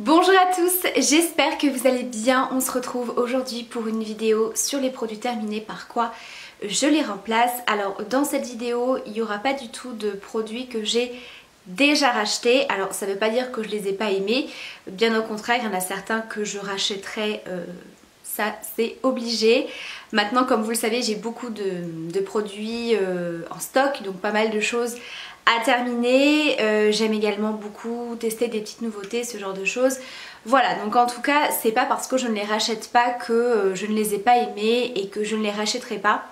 Bonjour à tous, j'espère que vous allez bien. On se retrouve aujourd'hui pour une vidéo sur les produits terminés, par quoi je les remplace. Alors dans cette vidéo, il n'y aura pas du tout de produits que j'ai déjà rachetés. Alors ça ne veut pas dire que je les ai pas aimés, bien au contraire, il y en a certains que je rachèterai, ça c'est obligé. Maintenant, comme vous le savez, j'ai beaucoup de produits en stock, donc pas mal de choses à terminer. J'aime également beaucoup tester des petites nouveautés, ce genre de choses. Voilà, donc en tout cas, c'est pas parce que je ne les rachète pas que je ne les ai pas aimés et que je ne les rachèterai pas.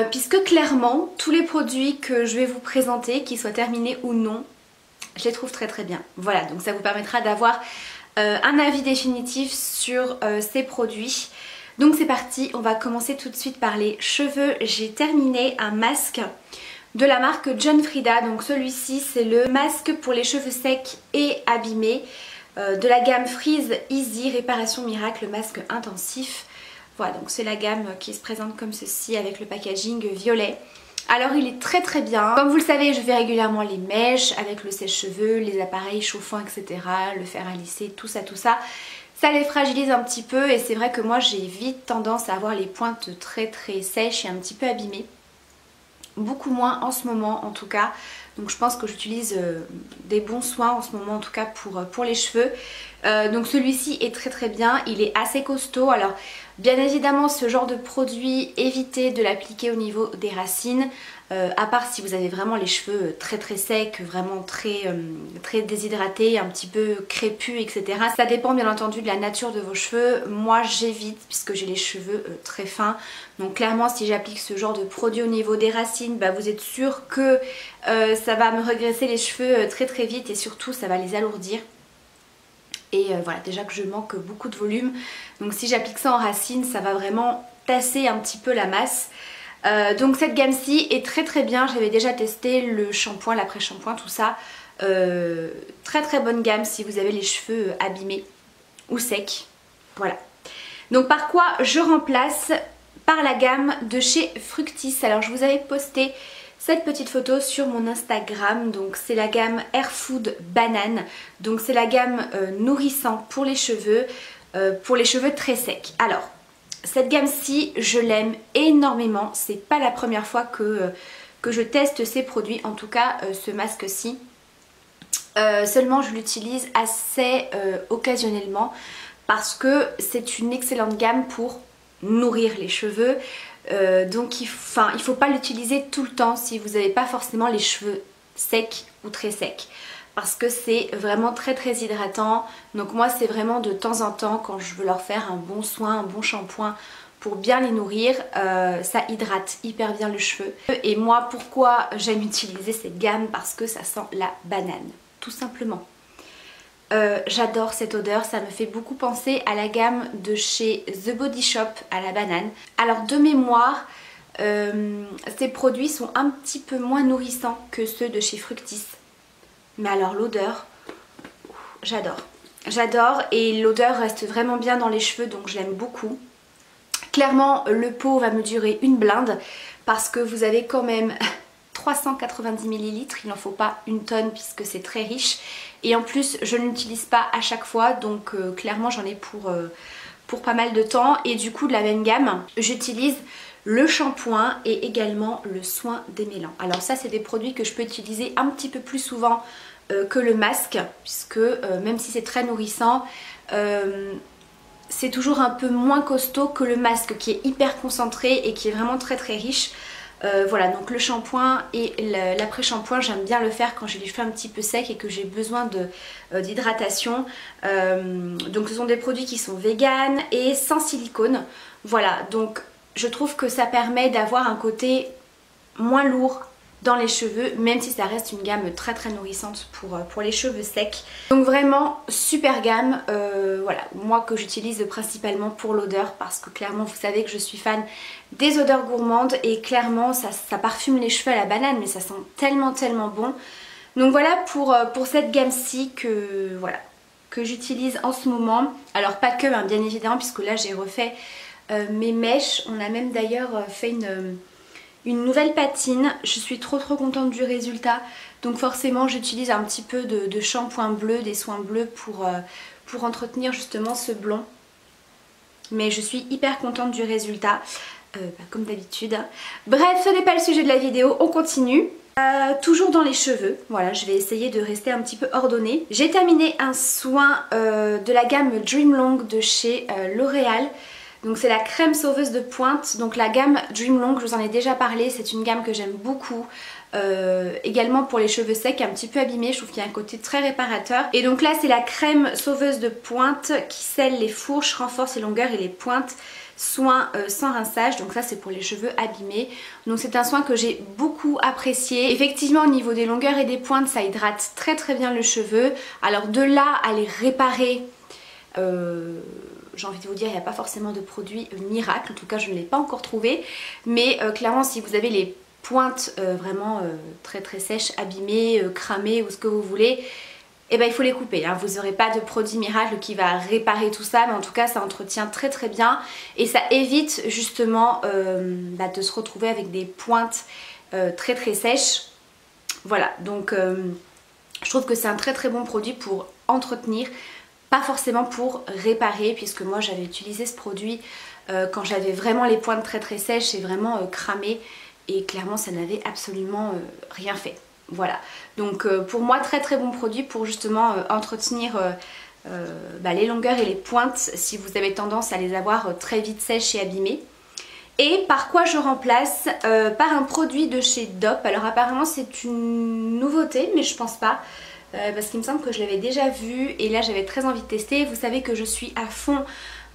Puisque clairement, tous les produits que je vais vous présenter, qu'ils soient terminés ou non, je les trouve très très bien. Voilà, donc ça vous permettra d'avoir un avis définitif sur ces produits. Donc c'est parti, on va commencer tout de suite par les cheveux. J'ai terminé un masque de la marque John Frieda. Donc celui-ci c'est le masque pour les cheveux secs et abîmés de la gamme Freeze Easy Réparation Miracle masque intensif. Voilà, donc c'est la gamme qui se présente comme ceci avec le packaging violet. Alors il est très très bien. Comme vous le savez, je fais régulièrement les mèches avec le sèche-cheveux, les appareils chauffants, etc. Le fer à lisser, tout ça. Ça les fragilise un petit peu et c'est vrai que moi j'ai vite tendance à avoir les pointes très très sèches et un petit peu abîmées. Beaucoup moins en ce moment en tout cas. Donc je pense que j'utilise des bons soins en ce moment en tout cas pour les cheveux. Donc celui-ci est très très bien, il est assez costaud. Alors bien évidemment ce genre de produit, évitez de l'appliquer au niveau des racines. À part si vous avez vraiment les cheveux très très secs, vraiment très déshydratés, un petit peu crépus, etc. Ça dépend bien entendu de la nature de vos cheveux. Moi j'évite puisque j'ai les cheveux très fins. Donc clairement si j'applique ce genre de produit au niveau des racines, bah, vous êtes sûr que ça va me regresser les cheveux très très vite et surtout ça va les alourdir. Et voilà, déjà que je manque beaucoup de volume. Donc si j'applique ça en racines, ça va vraiment tasser un petit peu la masse. Donc cette gamme-ci est très très bien. J'avais déjà testé le shampoing, l'après-shampoing, tout ça. Très très bonne gamme si vous avez les cheveux abîmés ou secs. Voilà. Donc par quoi je remplace? Par la gamme de chez Fructis. Alors je vous avais posté cette petite photo sur mon Instagram. Donc c'est la gamme Air Food Banane. Donc c'est la gamme nourrissant pour les cheveux très secs. Alors cette gamme-ci, je l'aime énormément. C'est pas la première fois que je teste ces produits, en tout cas ce masque-ci. Seulement je l'utilise assez occasionnellement parce que c'est une excellente gamme pour nourrir les cheveux. Donc il faut pas l'utiliser tout le temps si vous n'avez pas forcément les cheveux secs ou très secs. Parce que c'est vraiment très très hydratant. Donc moi c'est vraiment de temps en temps quand je veux leur faire un bon soin, un bon shampoing pour bien les nourrir, ça hydrate hyper bien le cheveu. Et moi pourquoi j'aime utiliser cette gamme? Parce que ça sent la banane, tout simplement. J'adore cette odeur, ça me fait beaucoup penser à la gamme de chez The Body Shop à la banane. Alors de mémoire, ces produits sont un petit peu moins nourrissants que ceux de chez Fructis. Mais alors l'odeur, j'adore. J'adore et l'odeur reste vraiment bien dans les cheveux donc je l'aime beaucoup. Clairement le pot va me durer une blinde parce que vous avez quand même 390 ml, il n'en faut pas une tonne puisque c'est très riche. Et en plus je ne l'utilise pas à chaque fois donc clairement j'en ai pour pas mal de temps. Et du coup de la même gamme j'utilise le shampoing et également le soin démêlant. Alors ça c'est des produits que je peux utiliser un petit peu plus souvent que le masque puisque même si c'est très nourrissant c'est toujours un peu moins costaud que le masque qui est hyper concentré et qui est vraiment très très riche. Voilà, donc le shampoing et l'après-shampoing j'aime bien le faire quand j'ai les cheveux un petit peu secs et que j'ai besoin d'hydratation. Donc ce sont des produits qui sont vegan et sans silicone. Voilà, donc je trouve que ça permet d'avoir un côté moins lourd dans les cheveux, même si ça reste une gamme très très nourrissante pour les cheveux secs. Donc vraiment super gamme, voilà, moi que j'utilise principalement pour l'odeur parce que clairement vous savez que je suis fan des odeurs gourmandes et clairement ça parfume les cheveux à la banane mais ça sent tellement tellement bon. Donc voilà pour cette gamme-ci que j'utilise en ce moment. Alors pas que hein, bien évidemment puisque là j'ai refait mes mèches, on a même d'ailleurs fait une nouvelle patine. Je suis trop contente du résultat. Donc forcément j'utilise un petit peu de shampoing bleu, des soins bleus pour entretenir justement ce blond. Mais je suis hyper contente du résultat, comme d'habitude. Bref, ce n'est pas le sujet de la vidéo, on continue. Toujours dans les cheveux, voilà, je vais essayer de rester un petit peu ordonnée. J'ai terminé un soin de la gamme Dream Long de chez L'Oréal. Donc c'est la crème sauveuse de pointe. Donc la gamme Dream Long, je vous en ai déjà parlé, c'est une gamme que j'aime beaucoup. Également pour les cheveux secs, un petit peu abîmés, je trouve qu'il y a un côté très réparateur. Et donc là c'est la crème sauveuse de pointe qui scelle les fourches, renforce les longueurs et les pointes. Soin sans rinçage, donc ça c'est pour les cheveux abîmés. Donc c'est un soin que j'ai beaucoup apprécié. Effectivement au niveau des longueurs et des pointes ça hydrate très bien le cheveu. Alors de là à les réparer, j'ai envie de vous dire il n'y a pas forcément de produit miracle, en tout cas je ne l'ai pas encore trouvé. Mais clairement si vous avez les pointes vraiment très sèches, abîmées, cramées ou ce que vous voulez, et ben il faut les couper, hein. Vous n'aurez pas de produit miracle qui va réparer tout ça, mais en tout cas ça entretient très bien et ça évite justement de se retrouver avec des pointes très sèches. Voilà, donc je trouve que c'est un très bon produit pour entretenir, pas forcément pour réparer, puisque moi j'avais utilisé ce produit quand j'avais vraiment les pointes très sèches et vraiment cramées, et clairement ça n'avait absolument rien fait. Voilà, donc pour moi très bon produit pour justement entretenir les longueurs et les pointes si vous avez tendance à les avoir très vite sèches et abîmées. Et par quoi je remplace? Par un produit de chez Dop. Alors apparemment c'est une nouveauté mais je pense pas, parce qu'il me semble que je l'avais déjà vu et là j'avais très envie de tester. Vous savez que je suis à fond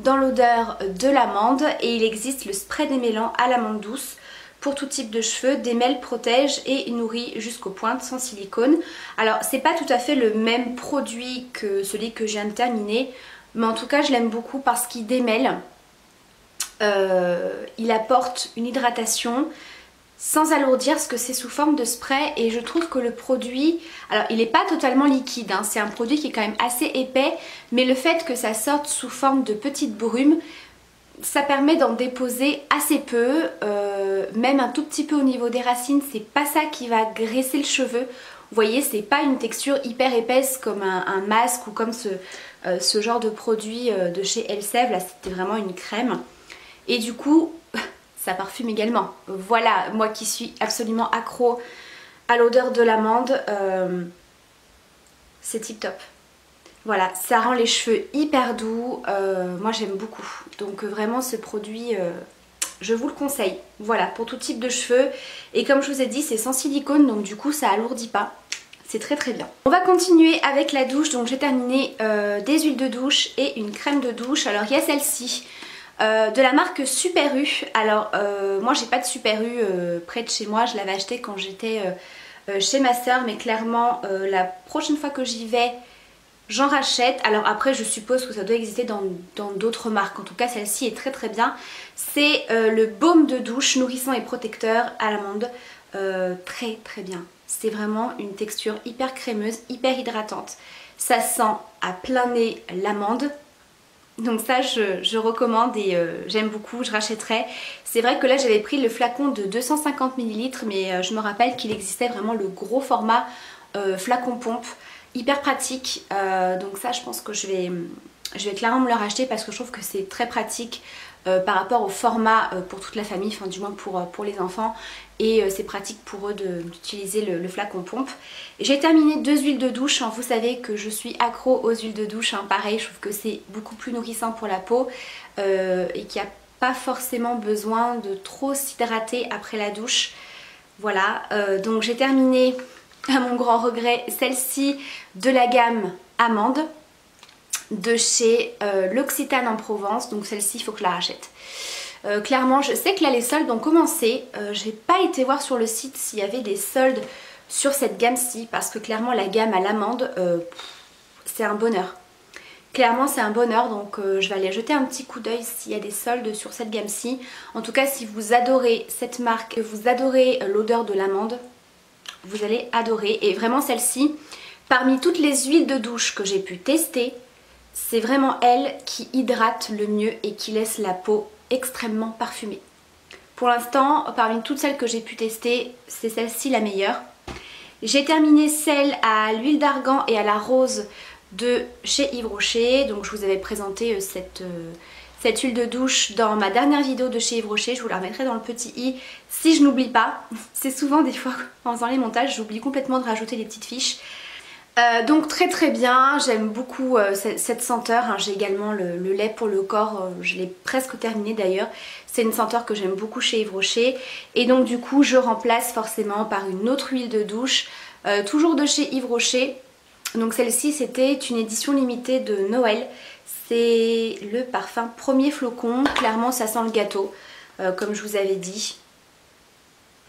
dans l'odeur de l'amande et il existe le spray démêlant à l'amande douce pour tout type de cheveux. Démêle, protège et nourrit jusqu'aux pointes sans silicone. Alors c'est pas tout à fait le même produit que celui que je viens de terminer, mais en tout cas je l'aime beaucoup parce qu'il démêle. Il apporte une hydratation sans alourdir parce que c'est sous forme de spray et je trouve que le produit, alors il n'est pas totalement liquide, hein, c'est un produit qui est quand même assez épais, mais le fait que ça sorte sous forme de petites brumes, ça permet d'en déposer assez peu, même un tout petit peu au niveau des racines. C'est pas ça qui va graisser le cheveu. Vous voyez, c'est pas une texture hyper épaisse comme un masque ou comme ce genre de produit de chez Elseve. Là c'était vraiment une crème. Et du coup, ça parfume également. Voilà, moi qui suis absolument accro à l'odeur de l'amande, c'est tip top. Voilà, ça rend les cheveux hyper doux, moi j'aime beaucoup. Donc vraiment ce produit, je vous le conseille. Voilà, pour tout type de cheveux. Et comme je vous ai dit, c'est sans silicone, donc du coup ça alourdit pas. C'est très bien. On va continuer avec la douche. Donc j'ai terminé des huiles de douche et une crème de douche. Alors il y a celle-ci, de la marque Super U. Alors moi j'ai pas de Super U près de chez moi, je l'avais acheté quand j'étais chez ma soeur. Mais clairement la prochaine fois que j'y vais, j'en rachète. Alors après je suppose que ça doit exister dans d'autres marques. En tout cas celle-ci est très bien. C'est le baume de douche nourrissant et protecteur à l'amande. Très bien. C'est vraiment une texture hyper crémeuse, hyper hydratante. Ça sent à plein nez l'amande. Donc ça je recommande et j'aime beaucoup, je rachèterai. C'est vrai que là j'avais pris le flacon de 250 ml, mais je me rappelle qu'il existait vraiment le gros format flacon pompe. Hyper pratique, donc ça je pense que je vais clairement me le racheter parce que je trouve que c'est très pratique par rapport au format pour toute la famille, enfin du moins pour les enfants, et c'est pratique pour eux d'utiliser le flacon pompe. J'ai terminé 2 huiles de douche, hein. Vous savez que je suis accro aux huiles de douche, hein. Pareil, je trouve que c'est beaucoup plus nourrissant pour la peau et qu'il n'y a pas forcément besoin de trop s'hydrater après la douche. Voilà, donc j'ai terminé, à mon grand regret, celle-ci de la gamme Amande de chez l'Occitane en Provence. Donc celle-ci il faut que je la rachète. Clairement je sais que là les soldes ont commencé, j'ai pas été voir sur le site s'il y avait des soldes sur cette gamme-ci parce que clairement la gamme à l'amande c'est un bonheur. Clairement c'est un bonheur, donc je vais aller jeter un petit coup d'œil s'il y a des soldes sur cette gamme-ci. En tout cas si vous adorez cette marque, que vous adorez l'odeur de l'amande, vous allez adorer. Et vraiment celle-ci, parmi toutes les huiles de douche que j'ai pu tester, c'est vraiment elle qui hydrate le mieux et qui laisse la peau extrêmement parfumée. Pour l'instant, parmi toutes celles que j'ai pu tester, c'est celle-ci la meilleure. J'ai terminé celle à l'huile d'argan et à la rose de chez Yves Rocher. Donc je vous avais présenté cette huile de douche dans ma dernière vidéo de chez Yves Rocher. Je vous la remettrai dans le petit i si je n'oublie pas. C'est souvent des fois en faisant les montages, j'oublie complètement de rajouter les petites fiches. Donc très très bien, j'aime beaucoup cette senteur, hein. J'ai également le lait pour le corps, je l'ai presque terminé d'ailleurs. C'est une senteur que j'aime beaucoup chez Yves Rocher. Et donc du coup je remplace forcément par une autre huile de douche, toujours de chez Yves Rocher. Donc celle-ci c'était une édition limitée de Noël. C'est le parfum Premier Flocon, clairement ça sent le gâteau, comme je vous avais dit.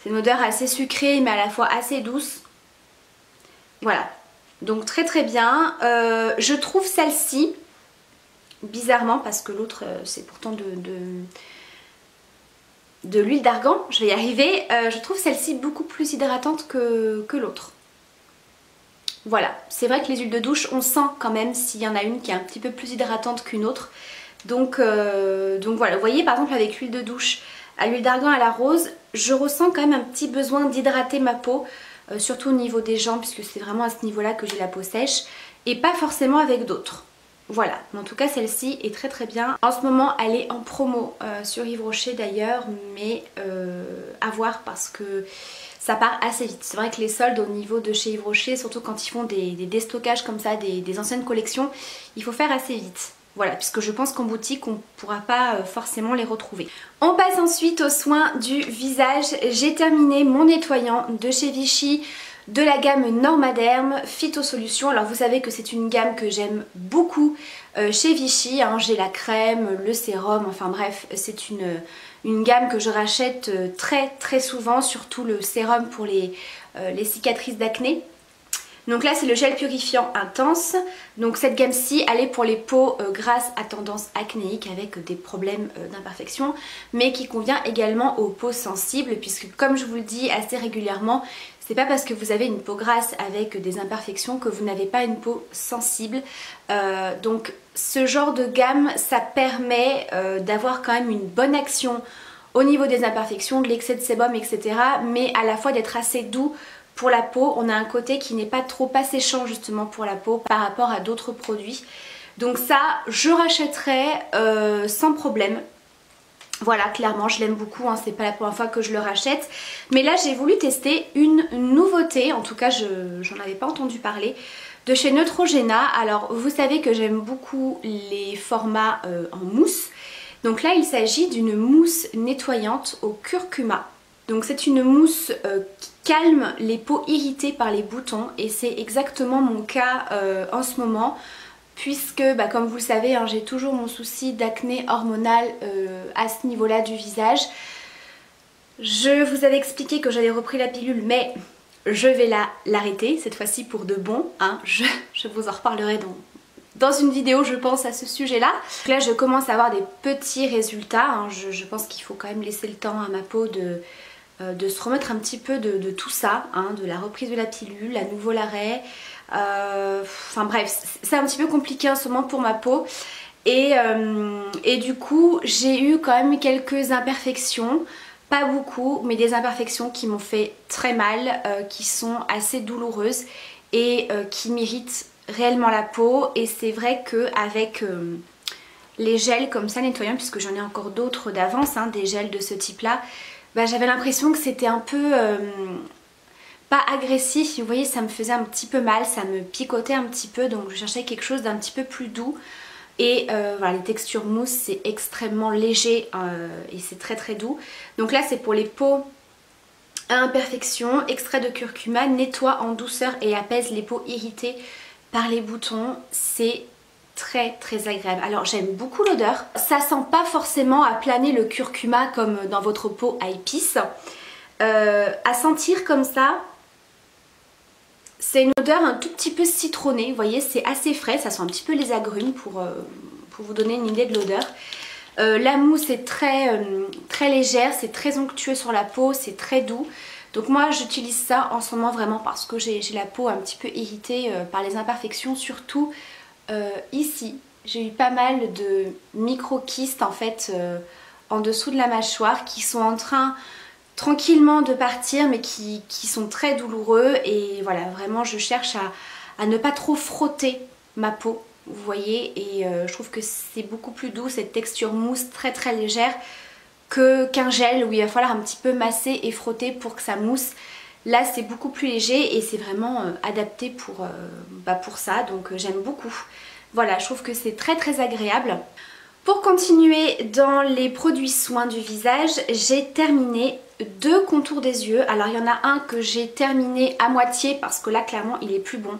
C'est une odeur assez sucrée mais à la fois assez douce. Voilà. Donc très très bien. Je trouve celle-ci, bizarrement parce que l'autre c'est pourtant de l'huile d'argan, je vais y arriver, je trouve celle-ci beaucoup plus hydratante que l'autre. Voilà, c'est vrai que les huiles de douche on sent quand même s'il y en a une qui est un petit peu plus hydratante qu'une autre. Donc voilà, vous voyez par exemple avec l'huile de douche à l'huile d'argan à la rose, je ressens quand même un petit besoin d'hydrater ma peau. Surtout au niveau des jambes puisque c'est vraiment à ce niveau là que j'ai la peau sèche et pas forcément avec d'autres. Voilà, mais en tout cas celle-ci est très très bien. En ce moment elle est en promo sur Yves Rocher d'ailleurs, mais à voir parce que ça part assez vite. C'est vrai que les soldes au niveau de chez Yves Rocher, surtout quand ils font des déstockages comme ça, des anciennes collections, il faut faire assez vite. Voilà, puisque je pense qu'en boutique on ne pourra pas forcément les retrouver. On passe ensuite aux soins du visage. J'ai terminé mon nettoyant de chez Vichy de la gamme Normaderm Phyto Solutions. Alors vous savez que c'est une gamme que j'aime beaucoup chez Vichy, hein. J'ai la crème, le sérum, enfin bref, c'est une gamme que je rachète très très souvent, surtout le sérum pour les cicatrices d'acné. Donc là c'est le gel purifiant intense. Donc cette gamme-ci elle est pour les peaux grasses à tendance acnéique avec des problèmes d'imperfection, mais qui convient également aux peaux sensibles, puisque comme je vous le dis assez régulièrement, c'est pas parce que vous avez une peau grasse avec des imperfections que vous n'avez pas une peau sensible. Donc ce genre de gamme ça permet d'avoir quand même une bonne action au niveau des imperfections, de l'excès de sébum, etc. Mais à la fois d'être assez doux pour la peau. On a un côté qui n'est pas trop asséchant justement pour la peau par rapport à d'autres produits. Donc ça, je rachèterai sans problème. Voilà, clairement, je l'aime beaucoup, hein, c'est pas la première fois que je le rachète. Mais là, j'ai voulu tester une nouveauté, en tout cas, j'en avais pas entendu parler, de chez Neutrogena. Alors, vous savez que j'aime beaucoup les formats en mousse. Donc là, il s'agit d'une mousse nettoyante au curcuma. Donc c'est une mousse qui calme les peaux irritées par les boutons et c'est exactement mon cas en ce moment, puisque comme vous le savez, hein, j'ai toujours mon souci d'acné hormonal à ce niveau-là du visage. Je vous avais expliqué que j'avais repris la pilule, mais je vais l'arrêter cette fois-ci pour de bon, hein. Je vous en reparlerai dans une vidéo je pense à ce sujet là. Là je commence à avoir des petits résultats, hein. Je pense qu'il faut quand même laisser le temps à ma peau de se remettre un petit peu de tout ça, hein, de la reprise de la pilule, à nouveau l'arrêt. Enfin bref, c'est un petit peu compliqué en ce moment pour ma peau. Et du coup j'ai eu quand même quelques imperfections, pas beaucoup, mais des imperfections qui m'ont fait très mal, qui sont assez douloureuses et qui m'irritent réellement la peau. Et c'est vrai qu'avec les gels comme ça nettoyants, puisque j'en ai encore d'autres d'avance, hein, des gels de ce type là, j'avais l'impression que c'était un peu pas agressif, vous voyez, ça me faisait un petit peu mal, ça me picotait un petit peu, donc je cherchais quelque chose d'un petit peu plus doux. Et voilà, les textures mousse c'est extrêmement léger et c'est très très doux. Donc là c'est pour les peaux à imperfection, extrait de curcuma, nettoie en douceur et apaise les peaux irritées par les boutons. C'est très très agréable. Alors j'aime beaucoup l'odeur, ça sent pas forcément à planer le curcuma comme dans votre peau à épices. À sentir comme ça, c'est une odeur un tout petit peu citronnée, vous voyez, c'est assez frais, ça sent un petit peu les agrumes pour vous donner une idée de l'odeur. La mousse est très légère, c'est très onctueux sur la peau, c'est très doux. Donc moi j'utilise ça en ce moment vraiment parce que j'ai la peau un petit peu irritée par les imperfections, surtout ici. J'ai eu pas mal de micro-kystes en fait en dessous de la mâchoire qui sont en train tranquillement de partir mais qui sont très douloureux. Et voilà, vraiment je cherche à ne pas trop frotter ma peau, vous voyez, et je trouve que c'est beaucoup plus doux, cette texture mousse très légère qu'un gel où il va falloir un petit peu masser et frotter pour que ça mousse. Là c'est beaucoup plus léger et c'est vraiment adapté pour ça, donc j'aime beaucoup. Voilà, je trouve que c'est très agréable. Pour continuer dans les produits soins du visage, j'ai terminé 2 contours des yeux. Alors il y en a un que j'ai terminé à moitié parce que là clairement il est plus bon.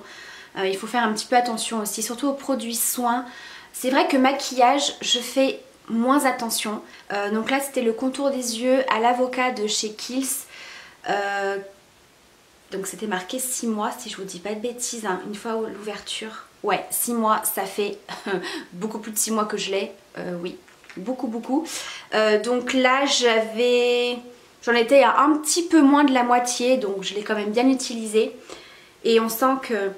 Il faut faire un petit peu attention aussi, surtout aux produits soins. C'est vrai que maquillage, je fais moins attention. Donc là c'était le contour des yeux à l'avocat de chez Kiehl's. Donc c'était marqué 6 mois si je vous dis pas de bêtises, hein, une fois l'ouverture. Ouais, 6 mois, ça fait beaucoup plus de 6 mois que je l'ai, oui, beaucoup. Donc là j'en étais à un petit peu moins de la moitié, donc je l'ai quand même bien utilisé. Et on sent que,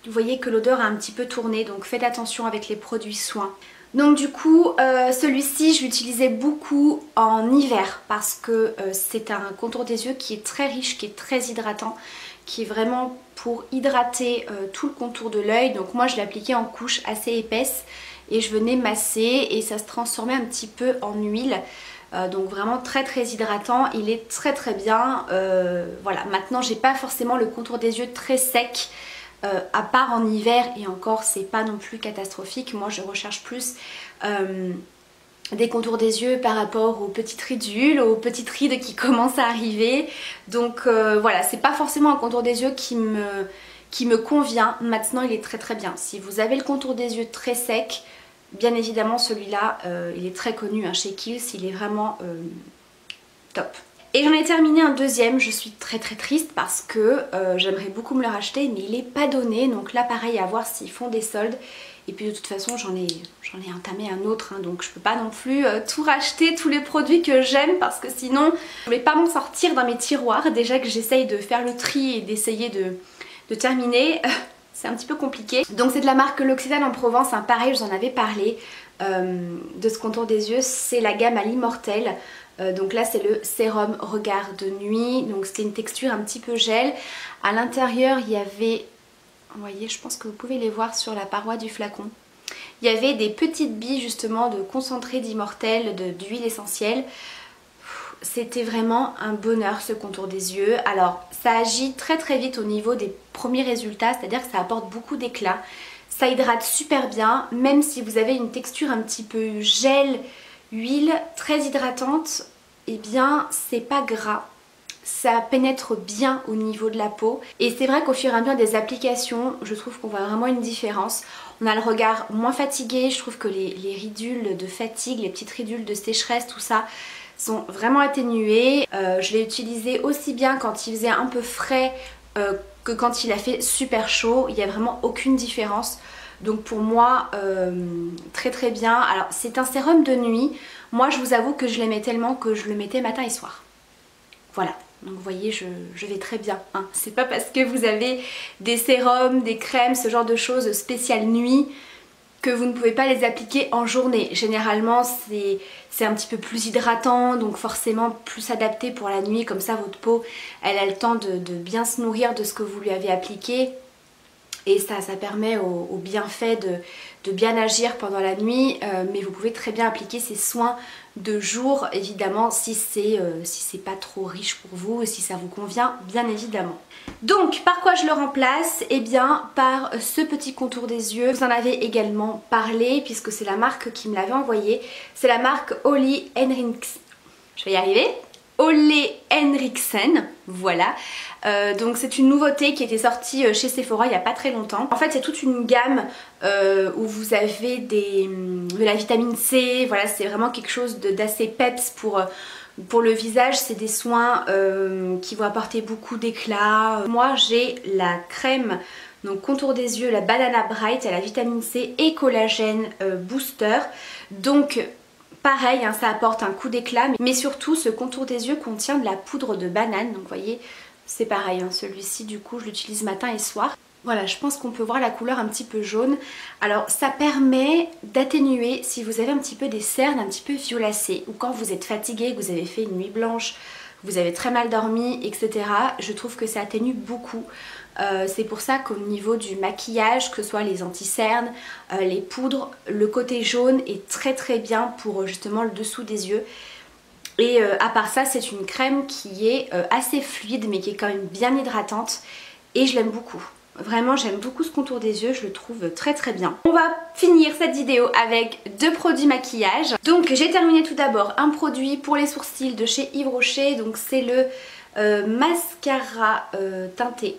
vous voyez que l'odeur a un petit peu tourné, donc faites attention avec les produits soins. Donc du coup, celui-ci je l'utilisais beaucoup en hiver parce que c'est un contour des yeux qui est très riche, qui est très hydratant, qui est vraiment pour hydrater tout le contour de l'œil. Donc moi je l'appliquais en couche assez épaisse et je venais masser et ça se transformait un petit peu en huile. Donc vraiment très hydratant, il est très bien. Voilà, maintenant j'ai pas forcément le contour des yeux très sec. À part en hiver, et encore c'est pas non plus catastrophique. Moi je recherche plus des contours des yeux par rapport aux petites ridules, aux petites rides qui commencent à arriver. Donc voilà, c'est pas forcément un contour des yeux qui me convient. Maintenant il est très bien. Si vous avez le contour des yeux très sec, bien évidemment celui-là il est très connu hein, chez Kiehl's, il est vraiment top. Et j'en ai terminé un deuxième, je suis très triste parce que j'aimerais beaucoup me le racheter mais il n'est pas donné. Donc là pareil, à voir s'ils font des soldes. Et puis de toute façon j'en ai entamé un autre hein, donc je peux pas non plus tout racheter, tous les produits que j'aime, parce que sinon je vais pas m'en sortir dans mes tiroirs. Déjà que j'essaye de faire le tri et d'essayer de terminer, c'est un petit peu compliqué. Donc c'est de la marque L'Occitane en Provence, hein, pareil je vous en avais parlé de ce contour des yeux, c'est la gamme à l'immortel. Donc là c'est le sérum regard de nuit, donc c'était une texture un petit peu gel. À l'intérieur il y avait, vous voyez, je pense que vous pouvez les voir sur la paroi du flacon, il y avait des petites billes justement de concentré d'immortel, d'huile essentielle. C'était vraiment un bonheur ce contour des yeux. Alors ça agit très vite au niveau des premiers résultats, c'est-à-dire que ça apporte beaucoup d'éclat, ça hydrate super bien, même si vous avez une texture un petit peu gel, huile, très hydratante, et bien c'est pas gras, ça pénètre bien au niveau de la peau. Et c'est vrai qu'au fur et à mesure des applications, je trouve qu'on voit vraiment une différence. On a le regard moins fatigué, je trouve que les ridules de fatigue, les petites ridules de sécheresse, tout ça sont vraiment atténuées. Je l'ai utilisé aussi bien quand il faisait un peu frais que quand il a fait super chaud, il n'y a vraiment aucune différence. Donc pour moi très bien. Alors c'est un sérum de nuit, moi je vous avoue que je l'aimais tellement que je le mettais matin et soir. Voilà, donc vous voyez je vais très bien hein. C'est pas parce que vous avez des sérums, des crèmes, ce genre de choses spéciales nuit que vous ne pouvez pas les appliquer en journée. Généralement c'est un petit peu plus hydratant, donc forcément plus adapté pour la nuit, comme ça votre peau elle a le temps de bien se nourrir de ce que vous lui avez appliqué. Et ça permet au bienfait de bien agir pendant la nuit, mais vous pouvez très bien appliquer ces soins de jour, évidemment, si c'est pas trop riche pour vous et si ça vous convient, bien évidemment. Donc, par quoi je le remplace? Eh bien, par ce petit contour des yeux. Vous en avez également parlé, puisque c'est la marque qui me l'avait envoyé. C'est la marque Ole Henriksen. Je vais y arriver. Ole Henriksen, voilà. Donc c'est une nouveauté qui était sortie chez Sephora il n'y a pas très longtemps. En fait c'est toute une gamme où vous avez de la vitamine C, voilà, c'est vraiment quelque chose d'assez peps pour le visage. C'est des soins qui vont apporter beaucoup d'éclat. Moi j'ai la crème donc contour des yeux, la Banana Bright, à la vitamine C et collagène booster. Donc pareil, hein, ça apporte un coup d'éclat, mais surtout ce contour des yeux contient de la poudre de banane. Donc vous voyez, c'est pareil, hein, celui-ci du coup je l'utilise matin et soir. Voilà, je pense qu'on peut voir la couleur un petit peu jaune. Alors ça permet d'atténuer si vous avez un petit peu des cernes un petit peu violacées ou quand vous êtes fatigué, que vous avez fait une nuit blanche, vous avez très mal dormi, etc. Je trouve que ça atténue beaucoup. C'est pour ça qu'au niveau du maquillage, que ce soit les anti-cernes, les poudres, le côté jaune est très très bien pour justement le dessous des yeux. Et à part ça, c'est une crème qui est assez fluide mais qui est quand même bien hydratante et je l'aime beaucoup. Vraiment, j'aime beaucoup ce contour des yeux, je le trouve très très bien. On va finir cette vidéo avec 2 produits maquillage. Donc j'ai terminé tout d'abord un produit pour les sourcils de chez Yves Rocher. Donc c'est le mascara teinté.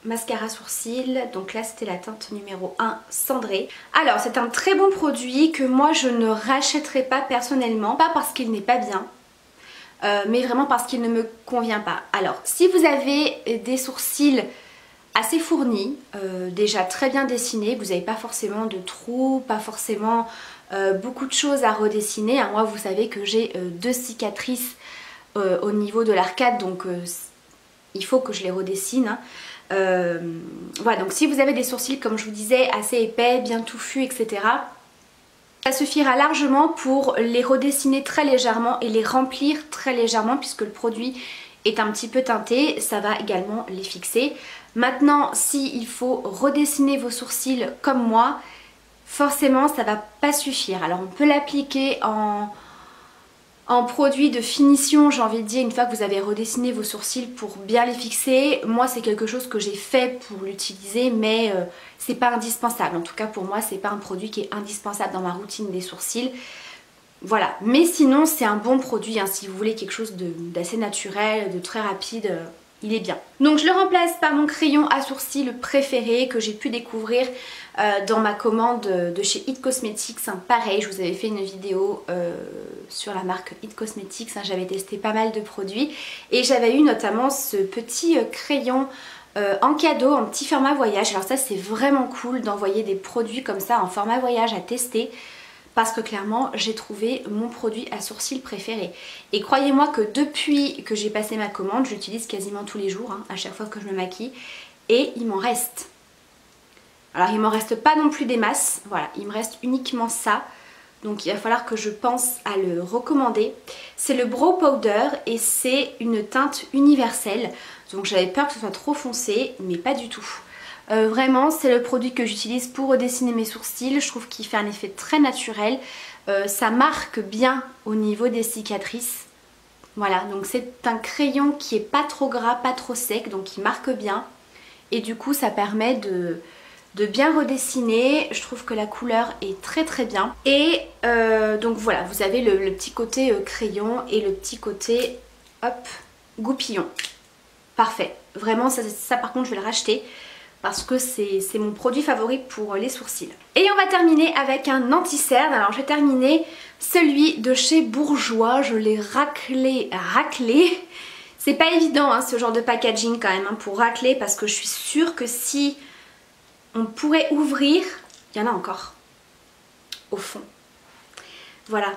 Mascara sourcil, donc là c'était la teinte numéro 1 cendrée. Alors c'est un très bon produit que moi je ne rachèterai pas personnellement, pas parce qu'il n'est pas bien, mais vraiment parce qu'il ne me convient pas. Alors si vous avez des sourcils assez fournis, déjà très bien dessinés, vous n'avez pas forcément de trous, pas forcément beaucoup de choses à redessiner. Moi vous savez que j'ai 2 cicatrices au niveau de l'arcade, donc il faut que je les redessine. Voilà, donc si vous avez des sourcils comme je vous disais assez épais, bien touffus, etc. ça suffira largement pour les redessiner très légèrement et les remplir très légèrement puisque le produit est un petit peu teinté, ça va également les fixer. Maintenant, s'il faut redessiner vos sourcils comme moi, forcément ça va pas suffire. Alors on peut l'appliquer en produit de finition, j'ai envie de dire, une fois que vous avez redessiné vos sourcils pour bien les fixer. Moi c'est quelque chose que j'ai fait pour l'utiliser, mais c'est pas indispensable. En tout cas pour moi c'est pas un produit qui est indispensable dans ma routine des sourcils. Voilà, mais sinon c'est un bon produit, hein, si vous voulez quelque chose d'assez naturel, de très rapide, il est bien. Donc je le remplace par mon crayon à sourcils préféré que j'ai pu découvrir dans ma commande de chez It Cosmetics. Pareil, je vous avais fait une vidéo sur la marque It Cosmetics, j'avais testé pas mal de produits et j'avais eu notamment ce petit crayon en cadeau, en petit format voyage. Alors ça c'est vraiment cool d'envoyer des produits comme ça en format voyage à tester, parce que clairement j'ai trouvé mon produit à sourcils préféré. Et croyez-moi que depuis que j'ai passé ma commande, j'utilise quasiment tous les jours, à chaque fois que je me maquille, et il m'en reste. Alors il m'en reste pas non plus des masses, voilà, il me reste uniquement ça. Donc il va falloir que je pense à le recommander. C'est le Brow Powder et c'est une teinte universelle. Donc j'avais peur que ce soit trop foncé, mais pas du tout. Vraiment c'est le produit que j'utilise pour redessiner mes sourcils. Je trouve qu'il fait un effet très naturel. Ça marque bien au niveau des cicatrices. Voilà, donc c'est un crayon qui est pas trop gras, pas trop sec, donc il marque bien. Et du coup ça permet de bien redessiner. Je trouve que la couleur est très très bien. Et donc voilà, vous avez le petit côté crayon et le petit côté hop, goupillon. Parfait, vraiment ça par contre je vais le racheter parce que c'est mon produit favori pour les sourcils. Et on va terminer avec un anti-cerne. Alors j'ai terminé celui de chez Bourjois, je l'ai raclé. C'est pas évident ce genre de packaging quand même pour racler, parce que je suis sûre que si on pourrait ouvrir, il y en a encore au fond. Voilà.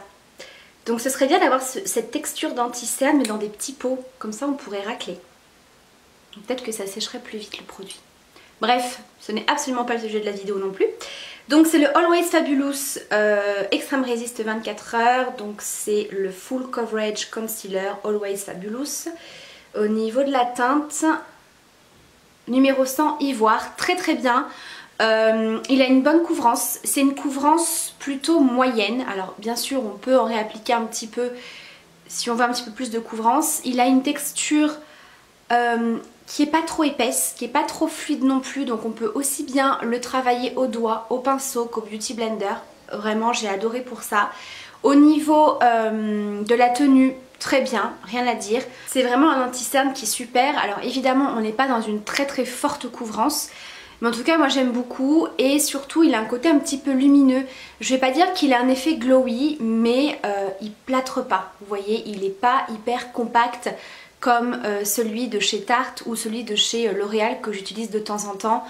Donc ce serait bien d'avoir cette texture d'anti-cerne mais dans des petits pots, comme ça on pourrait racler. Peut-être que ça sécherait plus vite le produit. Bref, ce n'est absolument pas le sujet de la vidéo non plus. Donc c'est le Always Fabulous Extreme Resist 24 heures. Donc c'est le Full Coverage Concealer Always Fabulous. Au niveau de la teinte, numéro 100 ivoire, très très bien. Il a une bonne couvrance. C'est une couvrance plutôt moyenne. Alors bien sûr on peut en réappliquer un petit peu si on veut un petit peu plus de couvrance. Il a une texture qui est pas trop épaisse, qui est pas trop fluide non plus, donc on peut aussi bien le travailler au doigt, au pinceau qu'au beauty blender. Vraiment j'ai adoré pour ça. Au niveau de la tenue, très bien, rien à dire. C'est vraiment un anti-cerne qui est super. Alors évidemment on n'est pas dans une très très forte couvrance, mais en tout cas moi j'aime beaucoup. Et surtout il a un côté un petit peu lumineux. Je vais pas dire qu'il a un effet glowy, mais il plâtre pas. Vous voyez, il est pas hyper compact comme celui de chez Tarte ou celui de chez L'Oréal que j'utilise de temps en temps.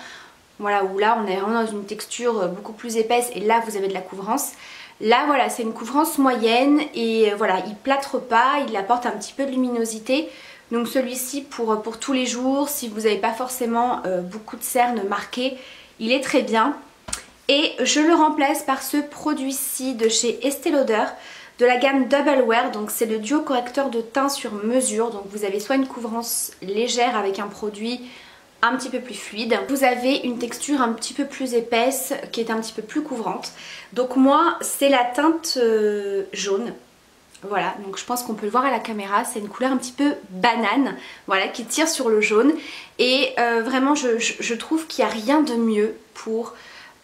Voilà, où là on est vraiment dans une texture beaucoup plus épaisse et là vous avez de la couvrance. Là voilà, c'est une couvrance moyenne et voilà, il plâtre pas, il apporte un petit peu de luminosité. Donc celui-ci pour tous les jours, si vous n'avez pas forcément beaucoup de cernes marquées, il est très bien. Et je le remplace par ce produit-ci de chez Estée Lauder, de la gamme Double Wear. Donc c'est le duo correcteur de teint sur mesure. Donc vous avez soit une couvrance légère avec un produit un petit peu plus fluide, vous avez une texture un petit peu plus épaisse qui est un petit peu plus couvrante. Donc moi c'est la teinte jaune. Voilà, donc je pense qu'on peut le voir à la caméra, c'est une couleur un petit peu banane, voilà, qui tire sur le jaune. Et vraiment je trouve qu'il n'y a rien de mieux pour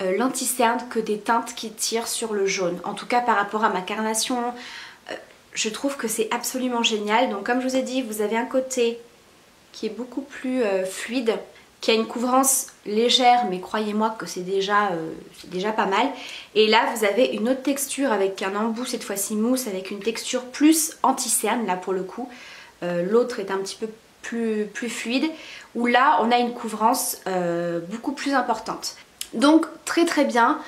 l'anti-cerne que des teintes qui tirent sur le jaune. En tout cas par rapport à ma carnation, je trouve que c'est absolument génial. Donc comme je vous ai dit, vous avez un côté qui est beaucoup plus fluide, qui a une couvrance légère, mais croyez-moi que c'est déjà pas mal. Et là vous avez une autre texture avec un embout cette fois-ci mousse, avec une texture plus anti-cerne là pour le coup. L'autre est un petit peu plus fluide, où là on a une couvrance beaucoup plus importante. Donc très très bien.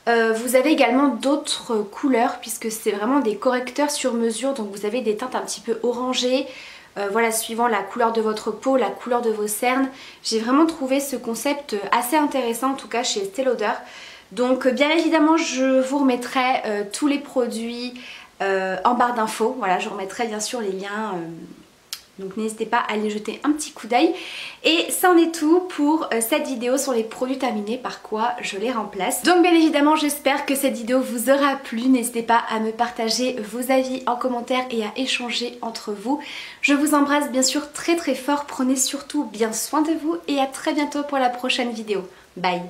Vous avez également d'autres couleurs puisque c'est vraiment des correcteurs sur mesure, donc vous avez des teintes un petit peu orangées. Voilà, suivant la couleur de votre peau, la couleur de vos cernes. J'ai vraiment trouvé ce concept assez intéressant, en tout cas chez Estée Lauder. Donc bien évidemment je vous remettrai tous les produits en barre d'infos. Voilà, je remettrai bien sûr les liens. Donc n'hésitez pas à aller jeter un petit coup d'œil. Et ça en est tout pour cette vidéo sur les produits terminés, par quoi je les remplace. Donc bien évidemment j'espère que cette vidéo vous aura plu. N'hésitez pas à me partager vos avis en commentaire et à échanger entre vous. Je vous embrasse bien sûr très très fort. Prenez surtout bien soin de vous et à très bientôt pour la prochaine vidéo. Bye!